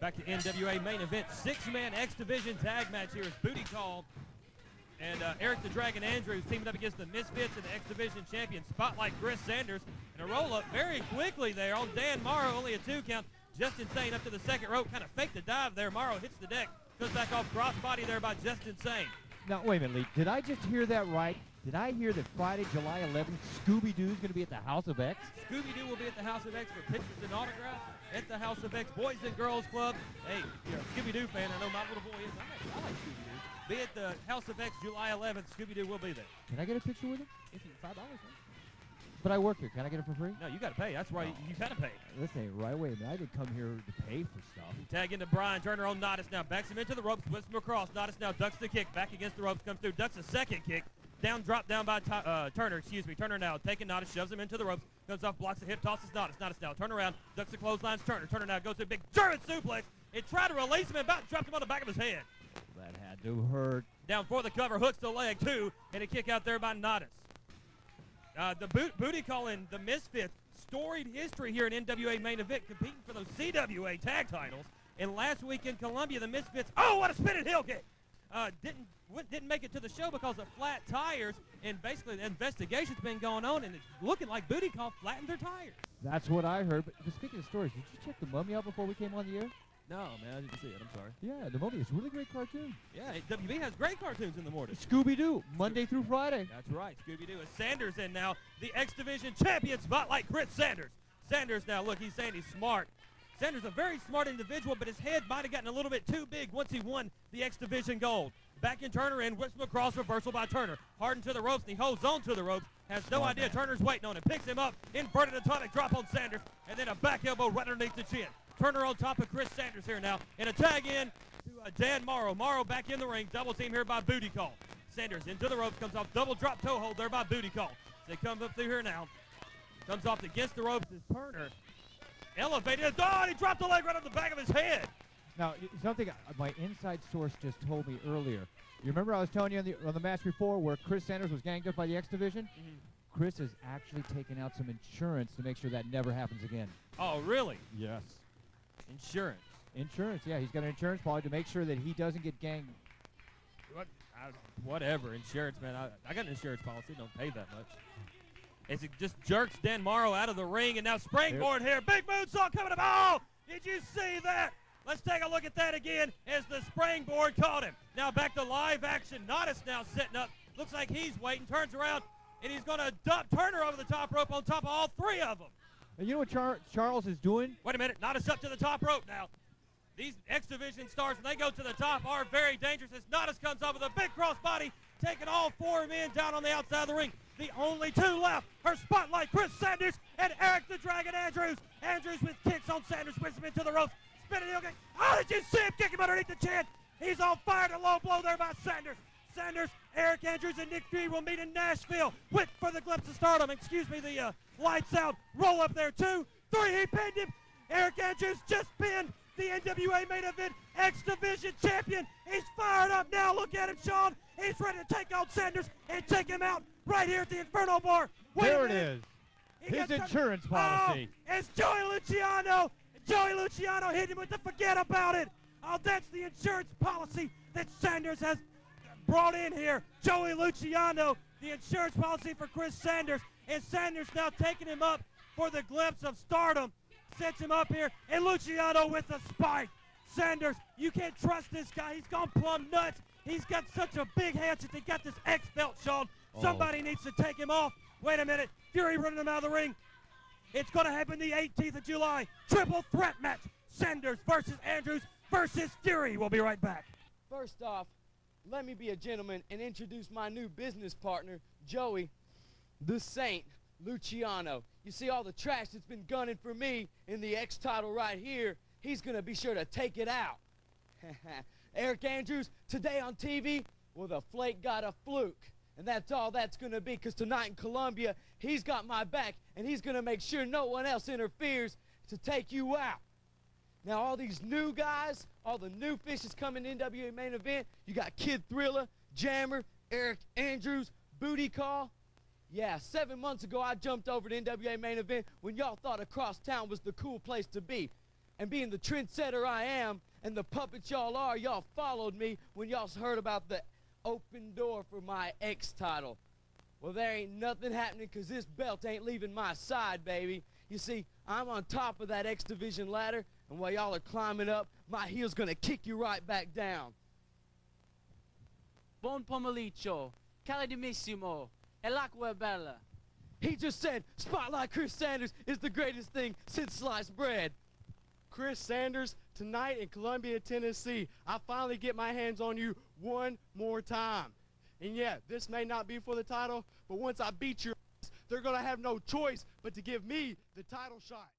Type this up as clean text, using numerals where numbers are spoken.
Back to NWA main event. 6-man X Division tag match here is Booty Call and Arrick the Dragon Andrews teaming up against the Misfits and the X Division champion Spotlight Chris Sanders. And a roll-up very quickly there on Dan Morrow, only a 2 count. Just Insane up to the second rope, kind of faked the dive there. Morrow hits the deck, goes back off crossbody there by Just Insane. Now, wait a minute, Lee. Did I just hear that right? Did I hear that Friday, July 11th, Scooby-Doo's going to be at the House of X? Scooby-Doo will be at the House of X for pictures and autographs at the House of X Boys and Girls Club. Hey, if you're a Scooby-Doo fan, I know my little boy is. I like Scooby-Doo. Be at the House of X July 11th. Scooby-Doo will be there. Can I get a picture with him? If you $5, man. But I work here. Can I get it for free? No, you got to pay. That's why you got to pay. This ain't right. Wait a minute. I didn't come here to pay for stuff. Tag into Brian Turner on Nodis now. Backs him into the ropes. Whips him across. Nodis now ducks the kick. Back against the ropes. Comes through. Ducks a second kick. Down, drop down by Turner. Excuse me. Turner now taking Nodis. Shoves him into the ropes. Comes off. Blocks the hip. Tosses Nodis. Nodis now turn around. Ducks the clotheslines. Turner. Turner now goes to a big German suplex. It tried to release him and about dropped him on the back of his head. That had to hurt. Down for the cover. Hooks the leg too. And a kick out there by Nodis. The Booty Call in the Misfits, storied history here in NWA main event, competing for those CWA tag titles. And last week in Columbia, the Misfits, oh, what a spinning heel kick! Didn't make it to the show because of flat tires, and basically the investigation's been going on, and it's looking like Booty Call flattened their tires. That's what I heard. But speaking of stories, did you check the Mummy out before we came on the air? No, man, I didn't see it. I'm sorry. Yeah, the Mummy is a really great cartoon. Yeah, WB has great cartoons in the morning. Scooby-Doo, Monday through Friday. That's right, Scooby-Doo. Is Sanders in now, the X Division champion, Spotlight Chris Sanders. Sanders now, look, he's saying he's smart. Sanders a very smart individual, but his head might have gotten a little bit too big once he won the X Division gold. Back in Turner in, whips him across, reversal by Turner. Hardened to the ropes, and he holds on to the ropes. Has no idea Turner's waiting on him. Picks him up, inverted atomic drop on Sanders, and then a back elbow right underneath the chin. Turner on top of Chris Sanders here now. And a tag in to Dan Morrow. Morrow back in the ring. Double team here by Booty Call. Sanders into the ropes. Comes off double drop toe hold there by Booty Call. They come up through here now. Comes off against the ropes is Turner. Elevated. Oh, and he dropped the leg right on the back of his head. Now, something my inside source just told me earlier. You remember I was telling you on the match before where Chris Sanders was ganged up by the X Division? Mm-hmm. Chris has actually taken out some insurance to make sure that never happens again. Oh, really? Yes. Insurance. Insurance, yeah. He's got an insurance policy to make sure that he doesn't get ganged. Whatever, insurance, man. I got an insurance policy. Don't pay that much. As it just jerks Dan Morrow out of the ring, and now springboard here. Big moonsault coming up. Oh, did you see that? Let's take a look at that again as the springboard caught him. Now back to live action. Nodis now setting up. Looks like he's waiting. Turns around, and he's going to dump Turner over the top rope on top of all 3 of them. And you know what Charles is doing? Wait a minute. Nodis up to the top rope now. These X Division stars, when they go to the top, are very dangerous as Nodis comes up with a big crossbody, taking all 4 men down on the outside of the ring. The only 2 left are Spotlight Chris Sanders and Arrick the Dragon Andrews. Andrews with kicks on Sanders, whips him into the ropes. Spinning heel kick. Oh, did you see him kick him underneath the chin? He's on fire. A low blow there by Sanders. Sanders, Arrick Andrews, and Nick Fury will meet in Nashville. Wait for the glimpse of stardom. Excuse me, the lights out. Roll up there. 2, 3. He pinned him. Arrick Andrews just pinned the NWA main event X Division champion. He's fired up now. Look at him, Sean. He's ready to take on Sanders and take him out right here at the Inferno Bar. There it is. His insurance policy. Oh, it's Joey Luciano. Joey Luciano hit him with the forget about it. Oh, that's the insurance policy that Sanders has brought in here. Joey Luciano, the insurance policy for Chris Sanders. And Sanders now taking him up for the glimpse of stardom. Sets him up here, and Luciano with the spike. Sanders, you can't trust this guy. He's gone plumb nuts. He's got such a big hand since he got this X belt, Sean. Somebody needs to take him off. Wait a minute. Fury running him out of the ring. It's going to happen the 18th of July. Triple threat match. Sanders versus Andrews versus Fury. We'll be right back. First off, let me be a gentleman and introduce my new business partner, Joey, the Saint Luciano. You see all the trash that's been gunning for me in the X title right here, he's going to be sure to take it out. Arrick Andrews, today on TV, well, the flake got a fluke. And that's all that's going to be, because tonight in Columbia, he's got my back, and he's going to make sure no one else interferes to take you out. Now, all these new guys, all the new fishes coming in NWA main event, you got Kid Thriller, Jammer, Arrick Andrews, Booty Call. Yeah, 7 months ago, I jumped over to NWA main event when y'all thought across town was the cool place to be. And being the trendsetter I am, and the puppets y'all are, y'all followed me when y'all heard about the open door for my X title. Well, there ain't nothing happening because this belt ain't leaving my side, baby. You see, I'm on top of that X Division ladder, and while y'all are climbing up, my heel's gonna kick you right back down. Buon pomeriggio, caridissimo, e l'acqua è bella. He just said Spotlight Chris Sanders is the greatest thing since sliced bread. Chris Sanders, tonight in Columbia, Tennessee, I finally get my hands on you one more time. And yeah, this may not be for the title, but once I beat your ass, they're gonna have no choice but to give me the title shot.